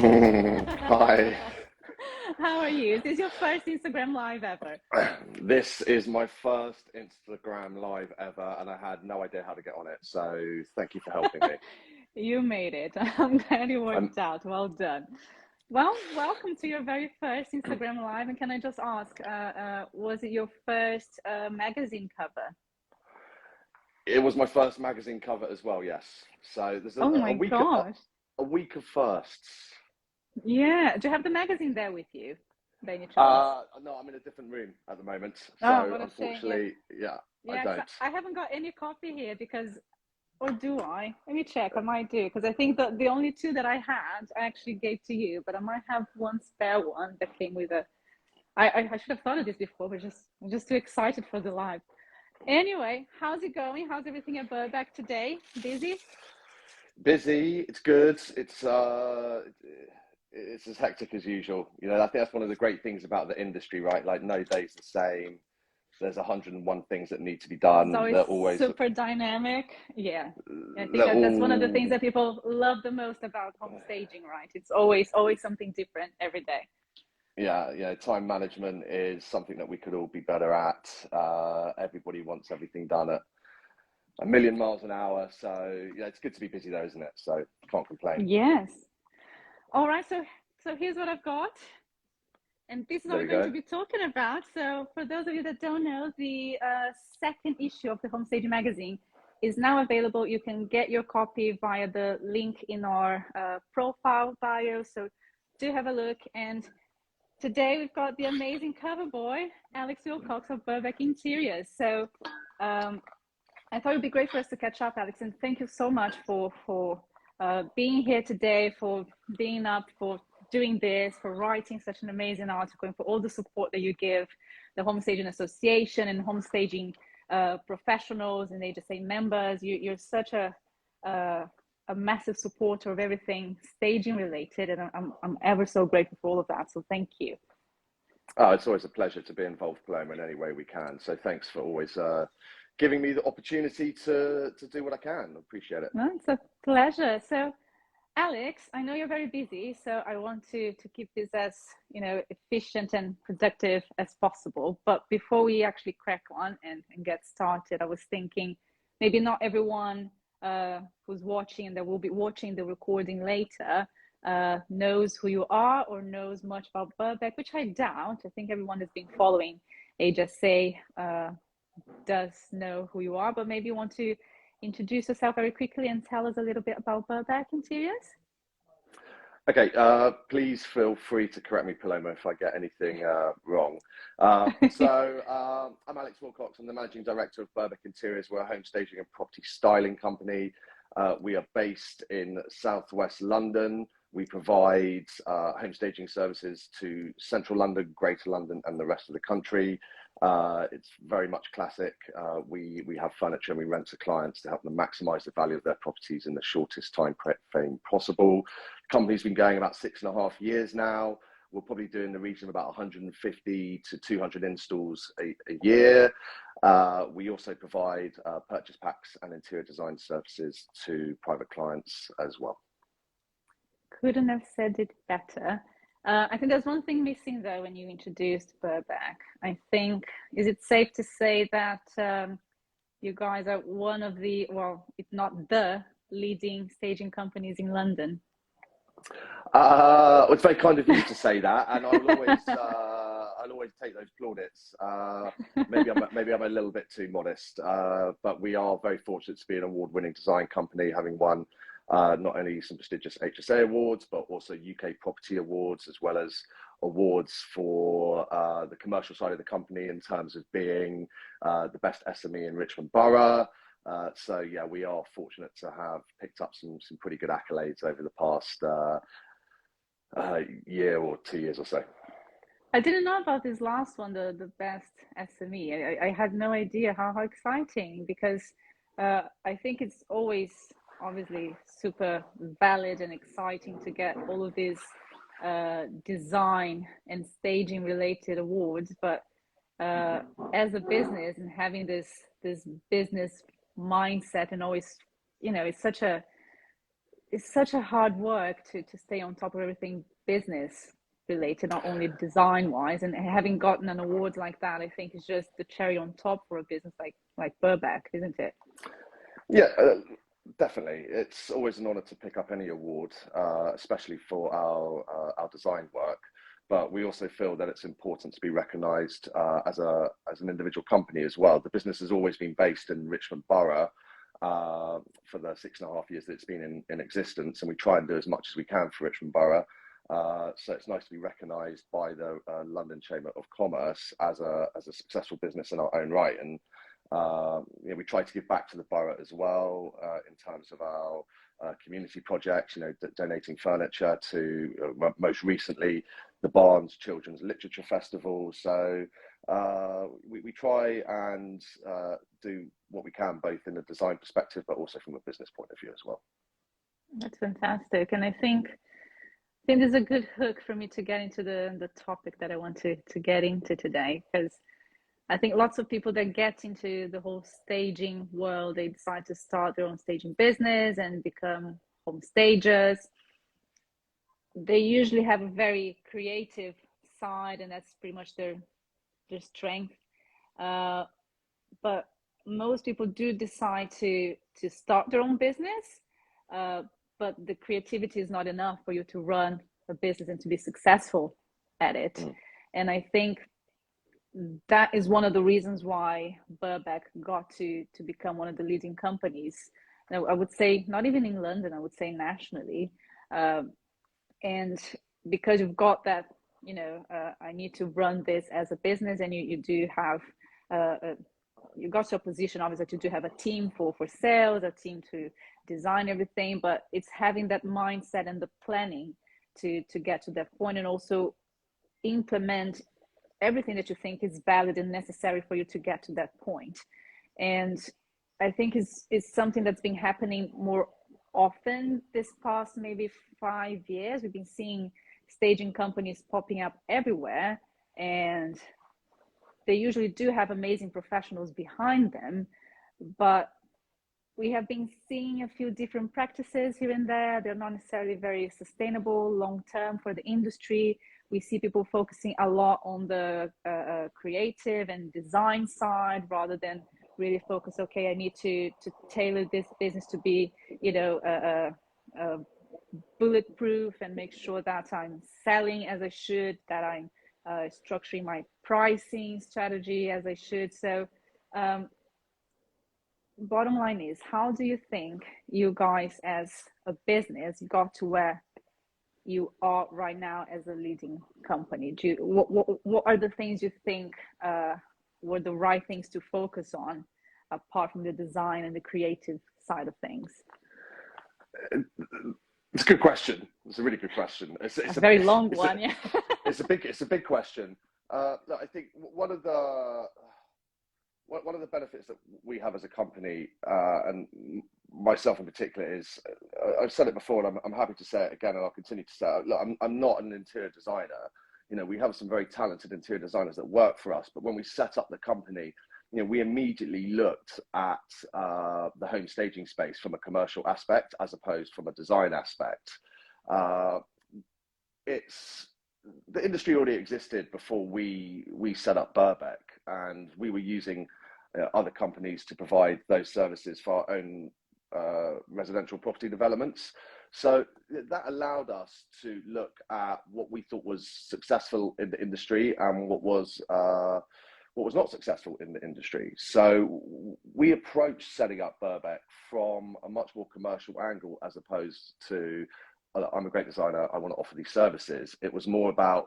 Hi. How are you? Is this your first Instagram live ever? This is my first Instagram live ever, and I had no idea how to get on it. So thank you for helping me. You made it. I'm glad it I'm, worked out. Well done. Well, welcome to your very first Instagram live. And can I just ask, was it your first magazine cover? it was my first magazine cover as well. Yes. So there's Oh a my week gosh. a week of firsts. Yeah. Do you have the magazine there with you, by any chance? No, I'm in a different room at the moment. Oh, So what a shame. Yeah. unfortunately, yeah, I Yeah, 'cause don't. I haven't got any copy here because, or do I? Let me check. I might do because I think that the only two that I had I actually gave to you, but I might have one spare one that came with a. I should have thought of this before, but I'm just too excited for the live. Anyway, how's it going? How's everything at Burbank today? Busy? Busy. It's good. It's as hectic as usual. I think that's one of the great things about the industry, right? Like no day's the same. There's 101 things that need to be It's done. always super dynamic. Yeah. I think They're that's one of the things all, that people love the most about home staging, right? It's always something different every day. yeah, time management is something that we could all be better at. Everybody wants everything done at a million miles an hour. So, yeah, it's good to be busy though, isn't it? So, can't complain. Yes. All right, so here's what I've got. And this is what There we're we going go. to be talking about. So, for those of you that don't know, the second issue of the Homestaging magazine is now available. You can get your copy via the link in our profile bio. So, do have a look. And today we've got the amazing cover boy, Alex Willcocks of Burbank Interiors. So, I thought it'd be great for us to catch up, Alex. And thank you so much for being here today, for being up, for doing this, for writing such an amazing article, and for all the support that you give the Home Staging Association and home staging professionals and HSA members. You're such a massive supporter of everything staging related, and I'm ever so grateful for all of that. So thank you. Oh, it's always a pleasure to be involved, Paloma, in any way we can. So, thanks for always giving me the opportunity to do what I can. Appreciate it. No, it's a pleasure. So Alex, I know you're very busy, so I want to keep this as efficient and productive as possible. But before we actually crack on and get started, I was thinking maybe not everyone who's watching and that will be watching the recording later knows who you are or knows much about Burbank, which I doubt. I think everyone has been following HSA does know who you are, but maybe you want to introduce yourself very quickly and tell us a little bit about Burbank Interiors. Okay, please feel free to correct me, Paloma, if I get anything wrong. I'm Alex Willcocks. I'm the managing director of Burbank Interiors. We're a home staging and property styling company. We are based in southwest London. We provide home staging services to central London, greater London, and the rest of the country. It's very much classic. We have furniture and we rent to clients to help them maximize the value of their properties in the shortest time frame possible. The company's been going about 6.5 years now. We're probably doing the region of about 150 to 200 installs a year. We also provide purchase packs and interior design services to private clients as well. Couldn't have said it better. I think there's one thing missing though when you introduced Burbank. I think, is it safe to say that you guys are one of the, well, if not the leading staging companies in London? It's very kind of you to say that, and I'll always take those plaudits. Maybe I'm a little bit too modest, but we are very fortunate to be an award-winning design company, having won not only some prestigious HSA awards, but also UK property awards, as well as awards for the commercial side of the company in terms of being the best SME in Richmond Borough. So yeah, we are fortunate to have picked up some pretty good accolades over the past year or 2 years or so. I didn't know about this last one, the best SME. I had no idea how exciting, because I think it's always obviously super valid and exciting to get all of these design and staging related awards, but as a business and having this business mindset and always, it's such a it's such a hard work to stay on top of everything business related, not only design wise. And having gotten an award like that, I think is just the cherry on top for a business like Burbank, isn't it? Yeah, definitely. It's always an honor to pick up any award, especially for our design work. But we also feel that it's important to be recognised as an individual company as well. The business has always been based in Richmond Borough for the 6.5 years that it's been in existence, and we try and do as much as we can for Richmond Borough. So it's nice to be recognised by the London Chamber of Commerce as a successful business in our own right, and we try to give back to the borough as well in terms of our community projects. Donating furniture to most recently the Barnes Children's Literature Festival. So we try and do what we can, both in a design perspective, but also from a business point of view as well. That's fantastic, and I think there's a good hook for me to get into the topic that I want to get into today, because I think lots of people that get into the whole staging world, they decide to start their own staging business and become home stagers. They usually have a very creative side, and that's pretty much their strength. But most people do decide to start their own business, but the creativity is not enough for you to run a business and to be successful at it. And I think that is one of the reasons why Burbank got to become one of the leading companies. Now, I would say not even in London, I would say nationally. And because you've got that, I need to run this as a business, and you do have, you got to a position, obviously, to do have a team for sales, a team to design everything, but it's having that mindset and the planning to get to that point, and also implement everything that you think is valid and necessary for you to get to that point. And I think it's something that's been happening more often this past maybe 5 years. We've been seeing staging companies popping up everywhere, and they usually do have amazing professionals behind them, but we have been seeing a few different practices here and there. They're not necessarily very sustainable long term for the industry. We see people focusing a lot on the creative and design side, rather than really focus, okay, I need to tailor this business to be, bulletproof, and make sure that I'm selling as I should, that I'm structuring my pricing strategy as I should. So bottom line is, how do you think you guys as a business got to where you are right now as a leading company? What are the things you think were the right things to focus on, apart from the design and the creative side of things? It's a good question. It's a really good question. It's a very long one. Yeah. It's a big question. I think one of the benefits that we have as a company, and myself in particular, is I've said it before, and I'm happy to say it again, and I'll continue to say it. Look, I'm not an interior designer. We have some very talented interior designers that work for us, but when we set up the company, we immediately looked at the home staging space from a commercial aspect as opposed from a design aspect. The industry already existed before we set up Burbank, and we were using other companies to provide those services for our own residential property developments. So that allowed us to look at what we thought was successful in the industry and what was not successful in the industry. So we approached setting up Burbank from a much more commercial angle, as opposed to, I'm a great designer, I want to offer these services. It was more about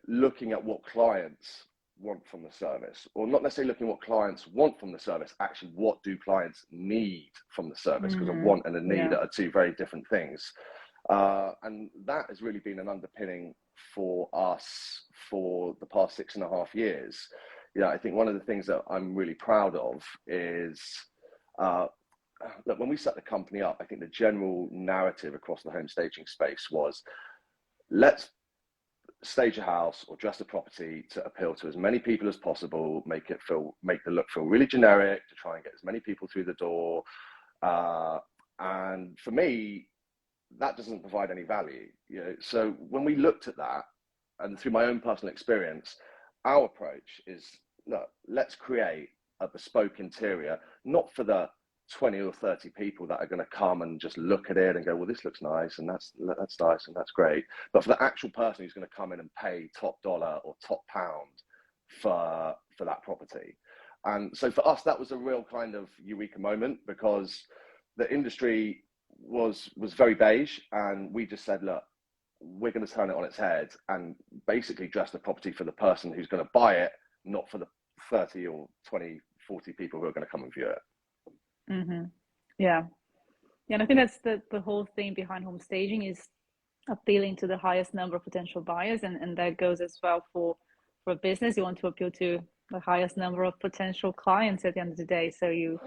looking at what clients want from the service, or not necessarily looking at what clients want from the service, actually what do clients need from the service, because a want and a need are two very different things. And that has really been an underpinning for us for the past 6.5 years. I think one of the things that I'm really proud of is that when we set the company up, I think the general narrative across the home staging space was, let's stage a house or dress a property to appeal to as many people as possible, make the look feel really generic, to try and get as many people through the door. And for me, that doesn't provide any value. So when we looked at that, and through my own personal experience, our approach is, look, let's create a bespoke interior, not for the 20 or 30 people that are going to come and just look at it and go, well, this looks nice and that's nice and that's great, but for the actual person who's going to come in and pay top dollar or top pound for that property. And so for us, that was a real kind of eureka moment, because the industry was very beige, and we just said, look, we're going to turn it on its head and basically dress the property for the person who's going to buy it, not for the 30 or 20, 40 people who are going to come and view it. Mm-hmm. Yeah. And I think that's the whole thing behind home staging, is appealing to the highest number of potential buyers, and that goes as well for a business. You want to appeal to the highest number of potential clients at the end of the day, so you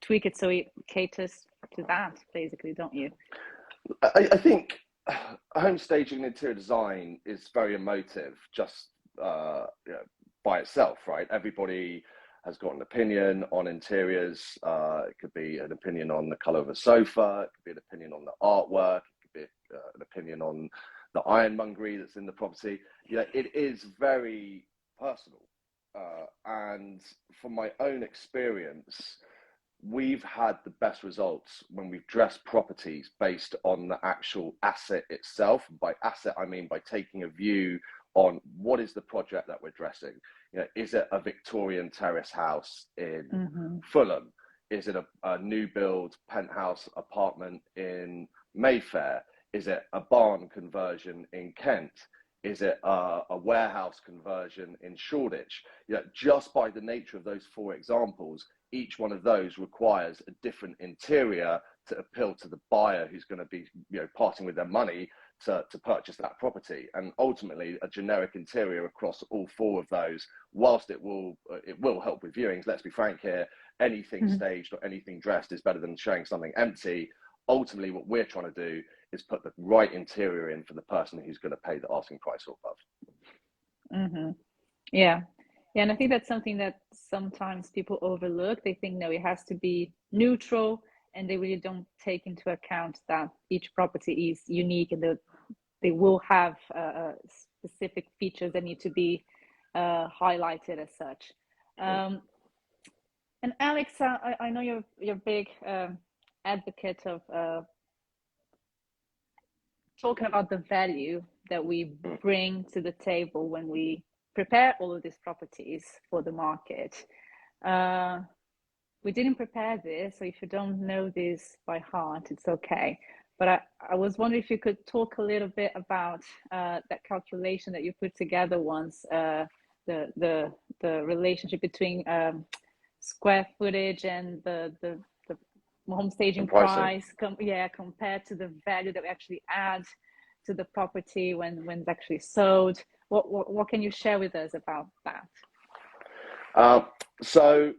tweak it so it caters to that, basically, don't you? I think home staging and interior design is very emotive, just by itself, right? Everybody has got an opinion on interiors. It could be an opinion on the color of a sofa. It could be an opinion on the artwork. It could be an opinion on the ironmongery that's in the property. It is very personal. And from my own experience, we've had the best results when we've dressed properties based on the actual asset itself. By asset, I mean by taking a view on what is the project that we're dressing. Is it a Victorian terrace house in Fulham? Is it a new build penthouse apartment in Mayfair? Is it a barn conversion in Kent? Is it a warehouse conversion in Shoreditch? Just by the nature of those 4 examples, each one of those requires a different interior to appeal to the buyer who's going to be, parting with their money to purchase that property. And ultimately, a generic interior across all 4 of those, whilst it will help with viewings, let's be frank here, anything staged or anything dressed is better than showing something empty. Ultimately, what we're trying to do is put the right interior in for the person who's going to pay the asking price or above. Yeah, and I think that's something that sometimes people overlook. They think, no, it has to be neutral, and they really don't take into account that each property is unique, and they will have specific features that need to be highlighted as such. And Alex, I know you're a big advocate of talking about the value that we bring to the table when we prepare all of these properties for the market. We didn't prepare this, so if you don't know this by heart, it's okay. But I was wondering if you could talk a little bit about that calculation that you put together once, the relationship between square footage and the home staging price, compared to the value that we actually add to the property when it's actually sold. What can you share with us about that? So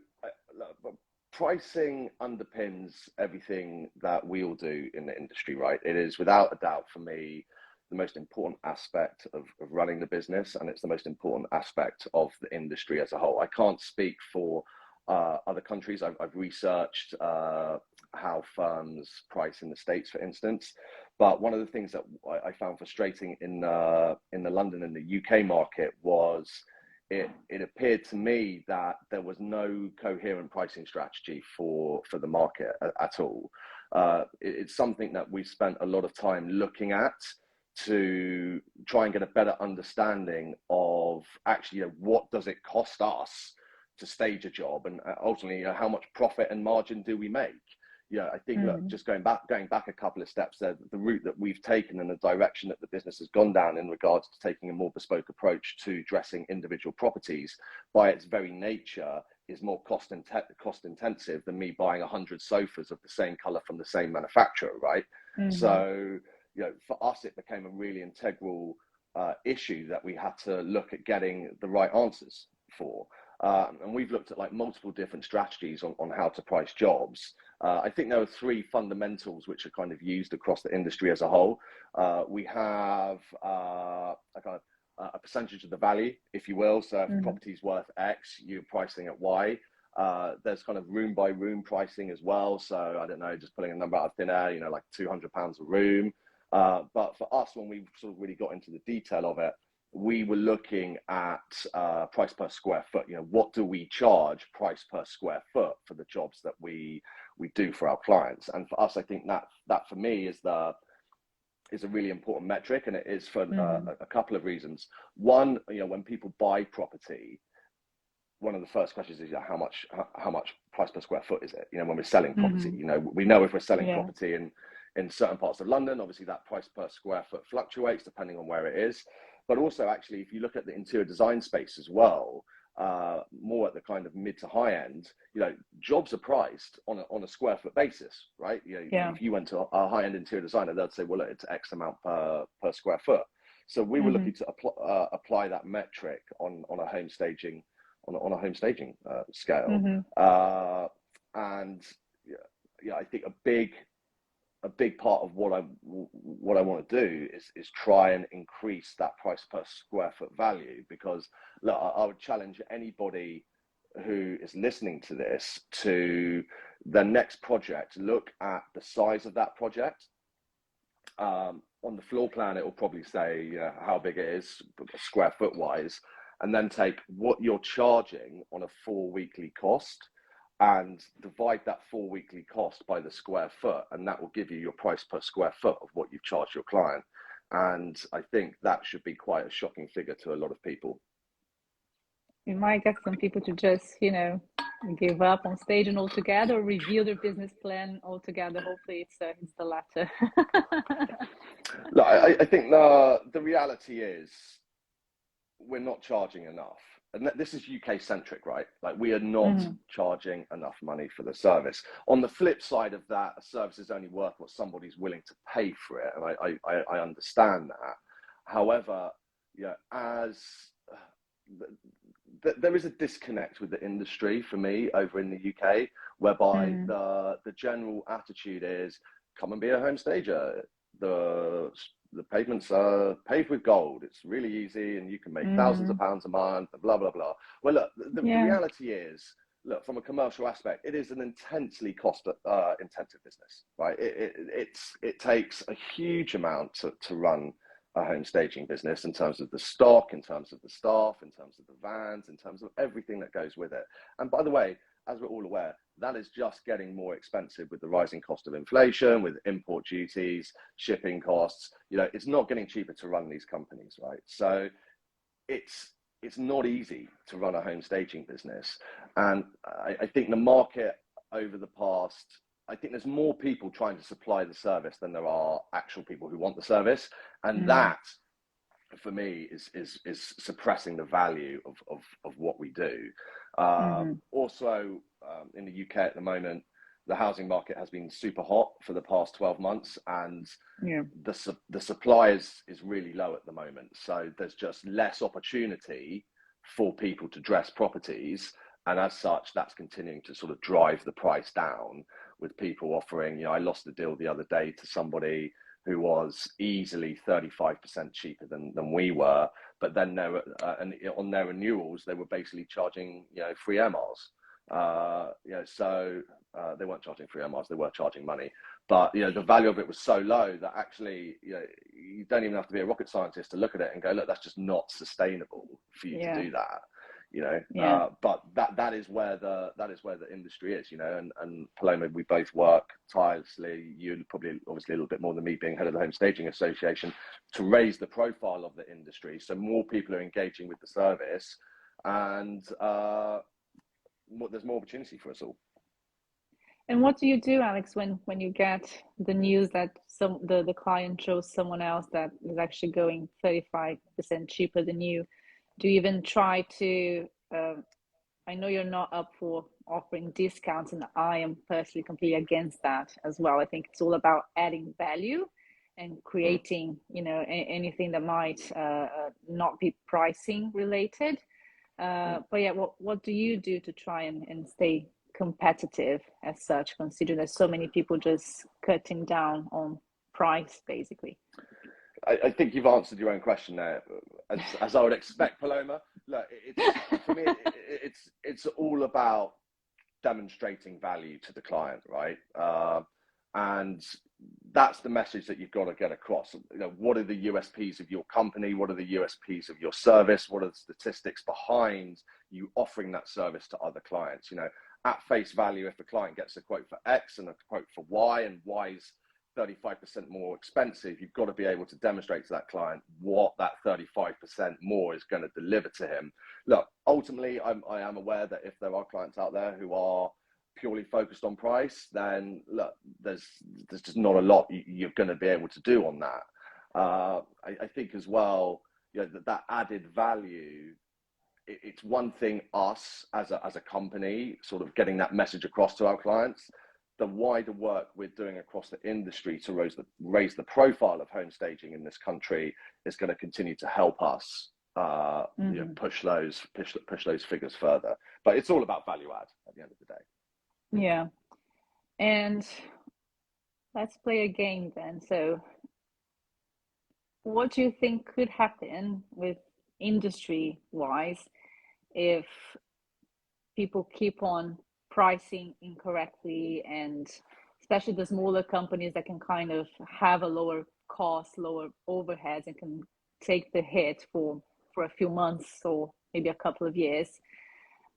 pricing underpins everything that we all do in the industry, right? It is without a doubt for me the most important aspect of running the business, and it's the most important aspect of the industry as a whole. I can't speak for other countries. I've researched how firms price in the States, for instance. But one of the things that I found frustrating in the London and the UK market was it appeared to me that there was no coherent pricing strategy for the market at all. It's something that we've spent a lot of time looking at to try and get a better understanding of actually, what does it cost us to stage a job, and ultimately, how much profit and margin do we make? I think look, just going back a couple of steps there, the route that we've taken and the direction that the business has gone down in regards to taking a more bespoke approach to dressing individual properties, by its very nature, is more cost intensive than me buying 100 sofas of the same color from the same manufacturer, right? So, for us, it became a really integral issue that we had to look at getting the right answers for. And we've looked at multiple different strategies on how to price jobs. I think there are 3 fundamentals which are kind of used across the industry as a whole. We have a percentage of the value, if you will. So if a property is worth X, you're pricing at Y. There's kind of room by room pricing as well. So I don't know, just pulling a number out of thin air, you know, like £200 a room. But for us, when we sort of really got into the detail of it, we were looking at price per square foot. You know, what do we charge price per square foot for the jobs that we do for our clients? And for us, I think that for me is a really important metric, and it is for a couple of reasons. One, you know, when people buy property, one of the first questions is, how much price per square foot is it? You know, when we're selling property, you know, we know if we're selling property in certain parts of London, obviously that price per square foot fluctuates depending on where it is. But also, actually, if you look at the interior design space as well, more at the kind of mid to high end, you know, jobs are priced on a square foot basis, right? You know, if you went to a high end interior designer, they'd say, well, look, it's X amount per square foot. So we were looking to apply that metric on a home staging scale. And yeah, I think a big part of what I want to do is try and increase that price per square foot value, because look, I would challenge anybody who is listening to this to the next project, look at the size of that project. On the floor plan, it will probably say, you know, how big it is square foot wise, and then take what you're charging on a 4 weekly cost and divide that 4 weekly cost by the square foot, and that will give you your price per square foot of what you've charged your client. And I think that should be quite a shocking figure to a lot of people. You might get some people to just, you know, give up on staging altogether, or review their business plan altogether. Hopefully it's the latter. Look, I think the reality is we're not charging enough. And this is UK centric, right? Like, we are not charging enough money for the service. On the flip side of that, a service is only worth what somebody's willing to pay for it. And I understand that. However, yeah, there is a disconnect with the industry for me over in the UK, whereby the general attitude is, come and be a home stager. The pavements are paved with gold. It's really easy, and you can make thousands of pounds a month, blah, blah, blah. Well, look, the reality is, look, from a commercial aspect, it is an intensely cost-intensive business, right? It takes a huge amount to run a home staging business, in terms of the stock, in terms of the staff, in terms of the vans, in terms of everything that goes with it. And by the way, as we're all aware, that is just getting more expensive with the rising cost of inflation, with import duties, shipping costs. You know, it's not getting cheaper to run these companies, right? So it's not easy to run a home staging business. And I think the market over the past, I think there's more people trying to supply the service than there are actual people who want the service. And that, for me, is suppressing the value of what we do. Also, in the UK at the moment, the housing market has been super hot for the past 12 months, and the supply is really low at the moment. So there's just less opportunity for people to dress properties, and as such, that's continuing to sort of drive the price down, with people offering, you know, I lost a deal the other day to somebody who was easily 35% cheaper than we were, but then and on their renewals, they were basically charging, you know, free air miles. You know, so they weren't charging free air miles, they were charging money. But, you know, the value of it was so low that actually, you know, you don't even have to be a rocket scientist to look at it and go, look, that's just not sustainable for you to do that. You know, but that is where the industry is, you know, and Paloma, we both work tirelessly. You probably obviously a little bit more than me, being head of the Home Staging Association, to raise the profile of the industry, so more people are engaging with the service, and there's more opportunity for us all. And what do you do, Alex, when you get the news that the client chose someone else that is actually going 35% cheaper than you? Do you even try to, I know you're not up for offering discounts, and I am personally completely against that as well. I think it's all about adding value and creating, you know, anything that might not be pricing related. But yeah, what do you do to try and stay competitive as such, considering there's so many people just cutting down on price, basically? I think you've answered your own question there, as I would expect, Paloma. Look, for me, it's all about demonstrating value to the client, right? And that's the message that you've got to get across. You know, what are the USPs of your company? What are the USPs of your service? What are the statistics behind you offering that service to other clients? You know, at face value, if a client gets a quote for X and a quote for Y, and Y is 35% more expensive, you've got to be able to demonstrate to that client what that 35% more is going to deliver to him. Look, ultimately, I am aware that if there are clients out there who are purely focused on price, then look, there's just not a lot you're going to be able to do on that. I think as well, you know, that added value, it's one thing us as a company sort of getting that message across to our clients. The wider work we're doing across the industry to raise the profile of home staging in this country is going to continue to help us you know, push those figures further. But it's all about value add at the end of the day. Yeah. And let's play a game then. So what do you think could happen with industry wise if people keep on pricing incorrectly, and especially the smaller companies that can kind of have a lower cost, lower overheads, and can take the hit for a few months or maybe a couple of years?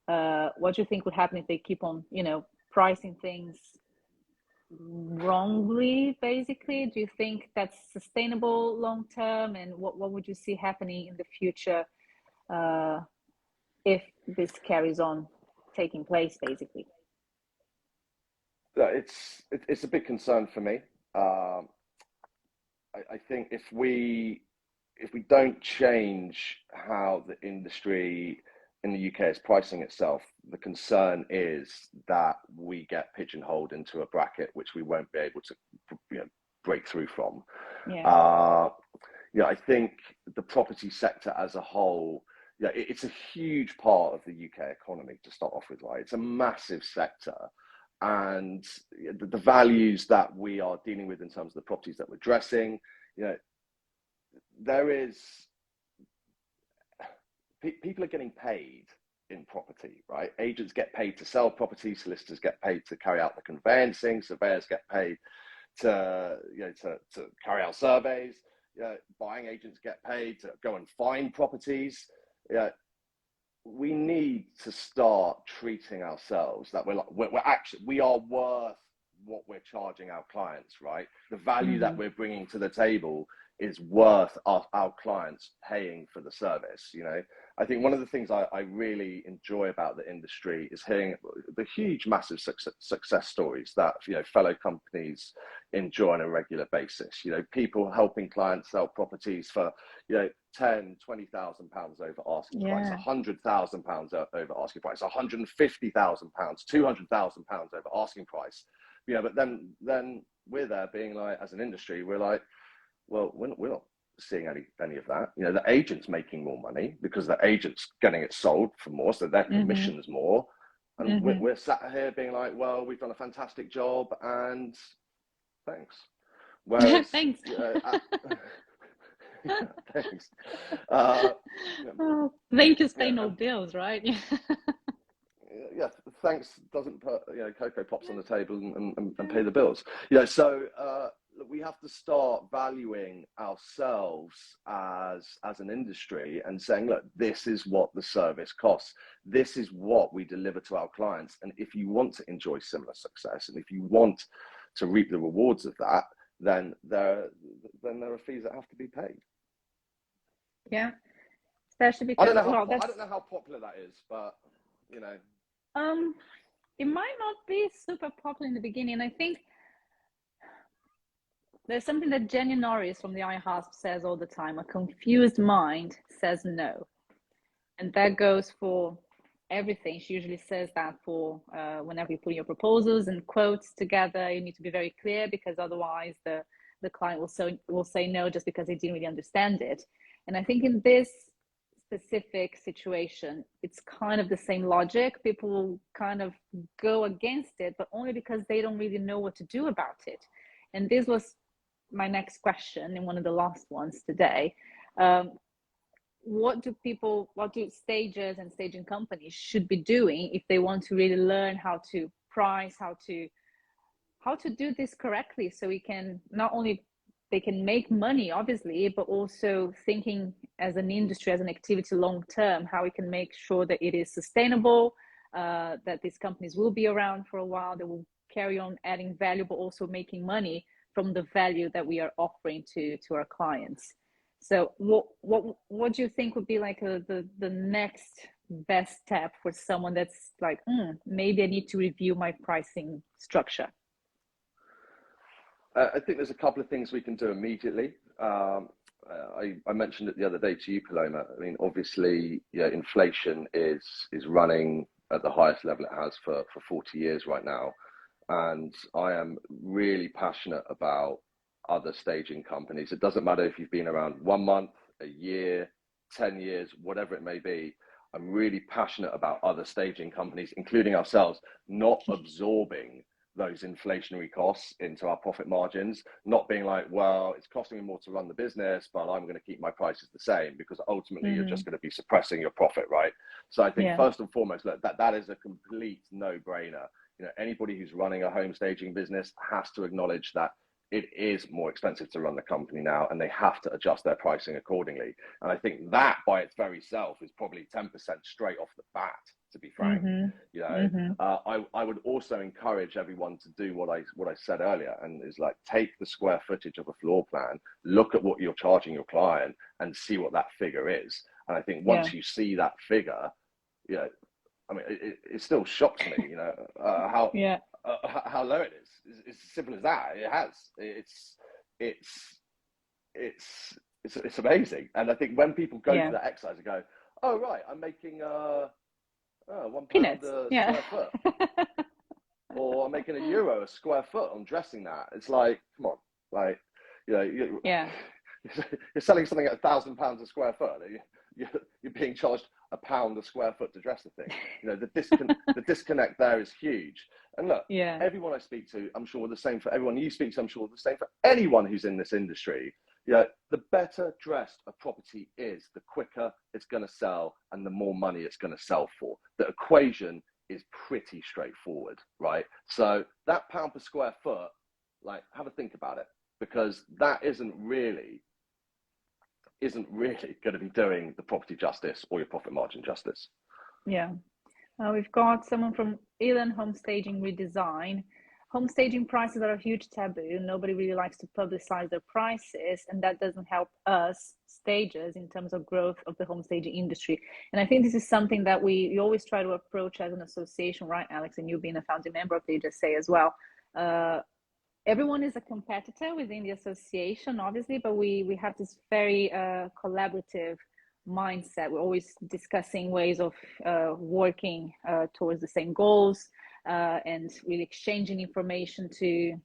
What do you think would happen if they keep on, you know, pricing things wrongly, basically? Do you think that's sustainable long term? And what would you see happening in the future if this carries on taking place, basically? It's a big concern for me. I think if we don't change how the industry in the UK is pricing itself, the concern is that we get pigeonholed into a bracket which we won't be able to, you know, break through from. Yeah. You know, I think the property sector as a whole, yeah, it's a huge part of the UK economy to start off with, right? It's a massive sector. And the values that we are dealing with in terms of the properties that we're addressing, you know, there is, people are getting paid in property, right? Agents get paid to sell property, solicitors get paid to carry out the conveyancing, surveyors get paid to, you know, to carry out surveys, you know, buying agents get paid to go and find properties. You know, we need to start treating ourselves that we are worth what we're charging our clients, right? The value that we're bringing to the table is worth our clients paying for the service. You know, I think one of the things I really enjoy about the industry is hearing the huge, massive success stories that, you know, fellow companies enjoy on a regular basis. You know, people helping clients sell properties for, you know, £10,000-20,000 over asking price, £100,000 over asking price, £150,000, £200,000 over asking price. You know, but then we're there being like, as an industry, we're like, well, we're not seeing any of that. You know, the agent's making more money because the agent's getting it sold for more, so their commission's more. And we're sat here being like, well, we've done a fantastic job and thanks. Whereas, thanks. Thanks. Thank you, pay no bills, right? Yeah, thanks doesn't put, you know, Cocoa Pops on the table and pay the bills. You know, so we have to start valuing ourselves as an industry and saying, look, this is what the service costs. This is what we deliver to our clients. And if you want to enjoy similar success, and if you want to reap the rewards of that, then there are fees that have to be paid. Yeah, especially because I don't know how popular that is, but you know, it might not be super popular in the beginning. I think there's something that Jenny Norris from the iHasp says all the time: a confused mind says no. And that goes for everything. She usually says that for whenever you put your proposals and quotes together, you need to be very clear, because otherwise the client will say no just because they didn't really understand it. And I think in this specific situation, it's kind of the same logic. People will kind of go against it, but only because they don't really know what to do about it. And this was my next question, and one of the last ones today. what do stagers and staging companies should be doing if they want to really learn how to price, how to do this correctly, so we can not only they can make money, obviously, but also thinking as an industry, as an activity long term, how we can make sure that it is sustainable, that these companies will be around for a while, they will carry on adding value, but also making money from the value that we are offering to our clients. So what do you think would be like the next best step for someone that's like, maybe I need to review my pricing structure? I think there's a couple of things we can do immediately. I mentioned it the other day to you, Paloma. I mean, obviously, inflation is running at the highest level it has for 40 years right now. And I am really passionate about other staging companies. It doesn't matter if you've been around 1 month, a year, 10 years, whatever it may be. I'm really passionate about other staging companies, including ourselves, not absorbing those inflationary costs into our profit margins, not being like, well, it's costing me more to run the business, but I'm going to keep my prices the same, because ultimately you're just going to be suppressing your profit, right? So I think first and foremost, look, that is a complete no-brainer. Anybody who's running a home staging business has to acknowledge that it is more expensive to run the company now, and they have to adjust their pricing accordingly. And I think that by its very self is probably 10% straight off the bat, to be frank. I would also encourage everyone to do what I said earlier, and is like, take the square footage of a floor plan, look at what you're charging your client, and see what that figure is. And I think once you see that figure, I mean, it still shocks me, how low it is. It's as simple as that. It's amazing. And I think when people go through that exercise and go, oh right, I'm making £1 a square foot, or I'm making €1 a square foot on dressing that. It's like, come on, like, you're selling something at £1,000 a square foot. You're being charged £1 a square foot to dress the thing. The disconnect there is huge. And look, everyone I speak to, I'm sure the same for everyone you speak to, I'm sure the same for anyone who's in this industry. The better dressed a property is, the quicker it's going to sell and the more money it's going to sell for. The equation is pretty straightforward, right? So that pound per square foot, like, have a think about it, because that isn't really going to be doing the property justice or your profit margin justice. We've got someone from Elan Home Staging Redesign. Home staging prices are a huge taboo. Nobody really likes to publicize their prices, and that doesn't help us stagers in terms of growth of the home staging industry. And I think this is something that we always try to approach as an association, right, Alex? And you being a founding member of the HSA as well. Everyone is a competitor within the association, obviously, but we have this very collaborative mindset. We're always discussing ways of working towards the same goals, and really exchanging information to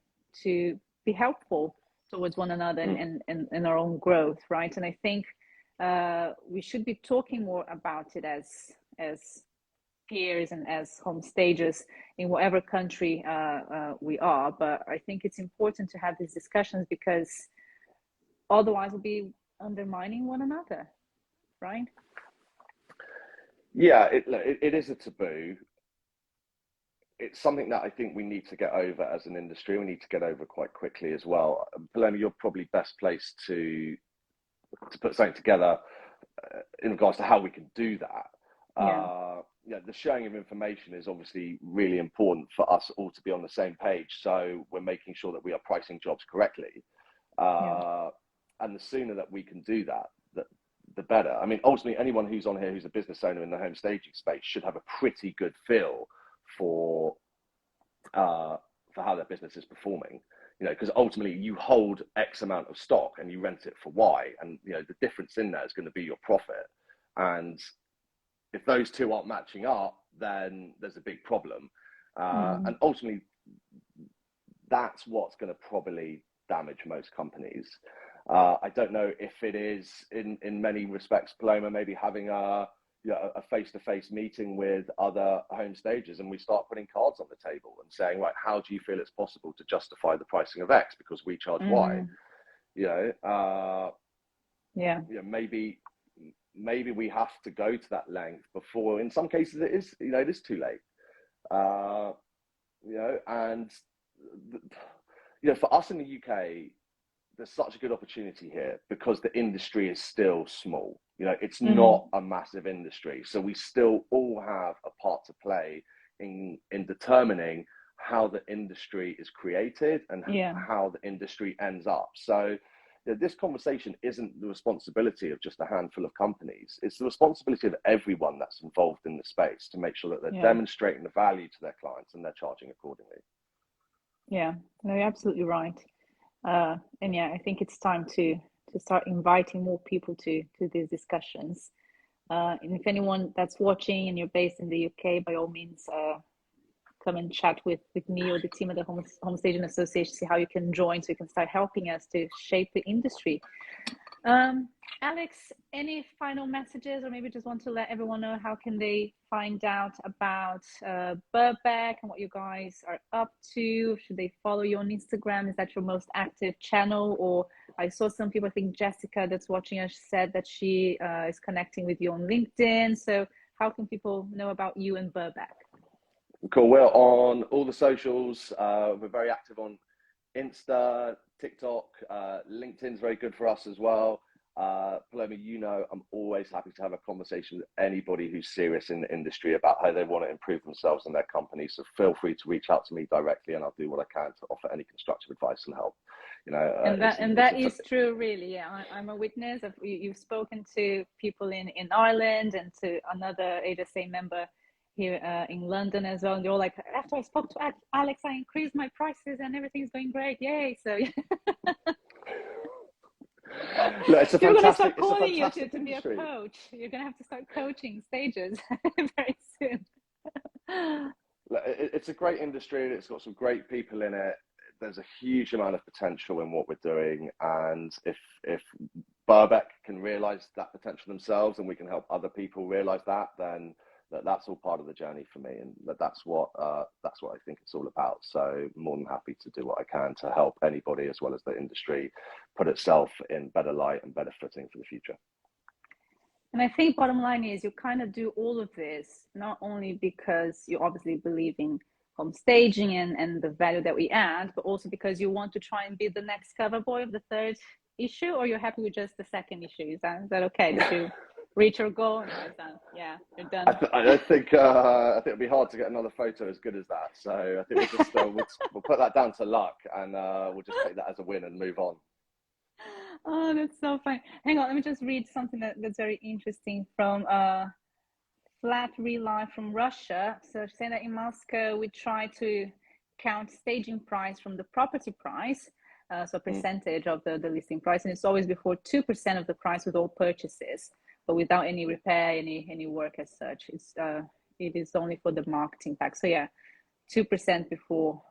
be helpful towards one another and our own growth, right? And I think we should be talking more about it as peers and as home stagers in whatever country we are. But I think it's important to have these discussions, because otherwise we'll be undermining one another, right? Yeah, it is a taboo. It's something that I think we need to get over as an industry. We need to get over quite quickly as well. Paloma, you're probably best placed to put something together in regards to how we can do that. The sharing of information is obviously really important for us all to be on the same page. So we're making sure that we are pricing jobs correctly. And the sooner that we can do that, the better. I mean, ultimately, anyone who's on here who's a business owner in the home staging space should have a pretty good feel for how their business is performing. Because ultimately you hold X amount of stock and you rent it for Y, and the difference in there is going to be your profit. And if those two aren't matching up, then there's a big problem. And ultimately, that's what's going to probably damage most companies. I don't know if it is in many respects, Paloma, maybe having a face-to-face meeting with other home stagers, and we start putting cards on the table and saying, right, how do you feel it's possible to justify the pricing of X because we maybe we have to go to that length before, in some cases, it is, you know, it is too late. You know, and you know, for us in the UK, there's such a good opportunity here because the industry is still small. You know, it's not a massive industry, so we still all have a part to play in determining how the industry is created and how the industry ends up. So you know, this conversation isn't the responsibility of just a handful of companies. It's the responsibility of everyone that's involved in the space to make sure that they're demonstrating the value to their clients and they're charging accordingly. Yeah, no, you're absolutely right. And yeah, I think it's time to start inviting more people to these discussions. And if anyone that's watching and you're based in the UK, by all means, come and chat with me or the team at the Home Staging Association, see how you can join so you can start helping us to shape the industry. Alex, any final messages, or maybe just want to let everyone know how can they find out about Burbank and what you guys are up to? Should they follow you on Instagram? Is that your most active channel? Or I saw some people, I think Jessica that's watching us said that she is connecting with you on LinkedIn. So how can people know about you and Burbank? Cool. We're on all the socials. We're very active on Insta, TikTok, LinkedIn's very good for us as well. Paloma, you know, I'm always happy to have a conversation with anybody who's serious in the industry about how they want to improve themselves and their company. So feel free to reach out to me directly, and I'll do what I can to offer any constructive advice and help. You know, and that is true, really. Yeah, I'm a witness of you've spoken to people in Ireland and to another HSA member here in London as well, and they're all like, after I spoke to Alex, I increased my prices and everything's going great, yay. So look, it's a you're going to fantastic, start calling you to industry. be a coach. You're going to have to start coaching stages very soon. Look, it's a great industry and it's got some great people in it. There's a huge amount of potential in what we're doing, and if Burbank can realize that potential themselves and we can help other people realize that, then that's all part of the journey for me, and that's what I think it's all about. So more than happy to do what I can to help anybody as well as the industry put itself in better light and better footing for the future. And I think bottom line is you kind of do all of this not only because you obviously believe in home staging and the value that we add, but also because you want to try and be the next cover boy of the third issue, or you're happy with just the second issue? Is that okay? Did you reach your goal? Yeah, you're done. I think it'll be hard to get another photo as good as that. So I think we'll just we'll put that down to luck, and we'll just take that as a win and move on. Oh, that's so fun. Hang on, let me just read something that's very interesting from Flat Real Life from Russia. So saying that in Moscow we try to count staging price from the property price, so a percentage of the listing price, and it's always before 2% of the price with all purchases, but without any repair, any work as such. It is only for the marketing pack. So yeah, 2% before,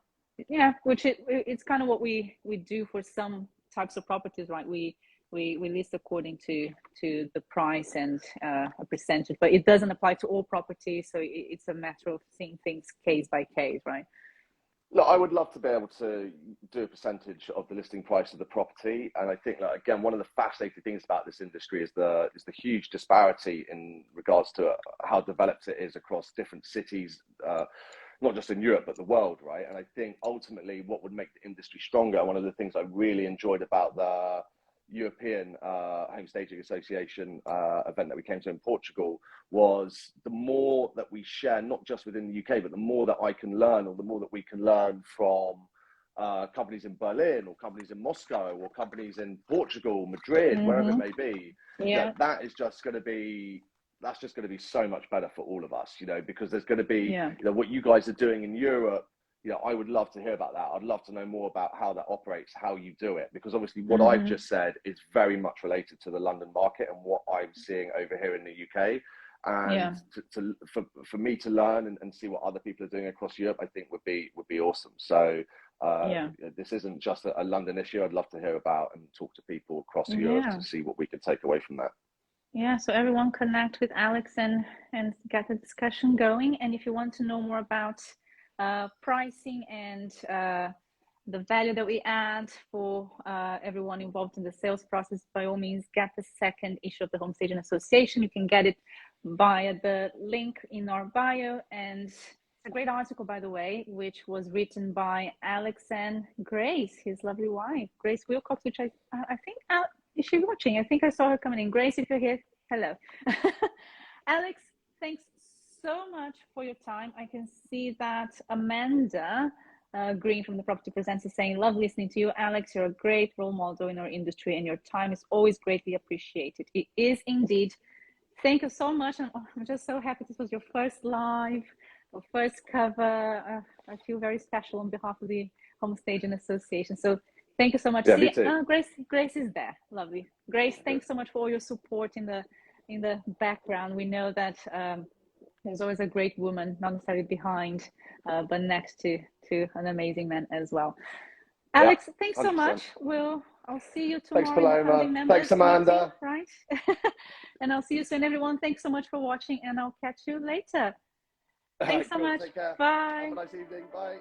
yeah, which it's kind of what we do for some types of properties, right? We list according to the price and a percentage, but it doesn't apply to all properties. So it's a matter of seeing things case by case, right? Look, I would love to be able to do a percentage of the listing price of the property, and I think that, again, one of the fascinating things about this industry is the huge disparity in regards to how developed it is across different cities, not just in Europe but the world, right? And I think ultimately what would make the industry stronger, one of the things I really enjoyed about the European Home Staging Association event that we came to in Portugal, was the more that we share, not just within the UK, but the more that I can learn, or the more that we can learn from companies in Berlin or companies in Moscow or companies in Portugal, Madrid, wherever it may be. Yeah, that is just going to be, that's just going to be so much better for all of us, you know, because there's going to be, you know, what you guys are doing in Europe. You know, I would love to hear about that. I'd love to know more about how that operates, how you do it, because obviously what I've just said is very much related to the London market and what I'm seeing over here in the UK. And for me to learn and see what other people are doing across Europe, I think would be awesome. So this isn't just a London issue. I'd love to hear about and talk to people across Europe to see what we can take away from that. Yeah, so everyone connect with Alex and get the discussion going. And if you want to know more about pricing and the value that we add for everyone involved in the sales process, by all means, get the second issue of the Home Staging Association. You can get it via the link in our bio. And it's a great article, by the way, which was written by Alex and Grace, his lovely wife, Grace Willcocks, which I think, is she watching? I think I saw her coming in. Grace, if you're here, hello. Alex, thanks so much for your time. I can see that Amanda Green from the Property Presents is saying, love listening to you, Alex. You're a great role model in our industry and your time is always greatly appreciated. It is indeed. Thank you so much. And I'm just so happy this was your first live or first cover. I feel very special on behalf of the Home Staging Association. So thank you so much. Yeah, see, me too. Grace is there. Lovely. Grace, thanks so much for all your support in the background. We know that there's always a great woman, not necessarily behind, but next to an amazing man as well. Alex, yeah, thanks 100%. So much. I'll see you tomorrow. Thanks, Paloma. Thanks, Amanda. Meeting, right? And I'll see you soon, everyone. Thanks so much for watching, and I'll catch you later. Thanks so much. Take care. Bye. Have a nice evening. Bye.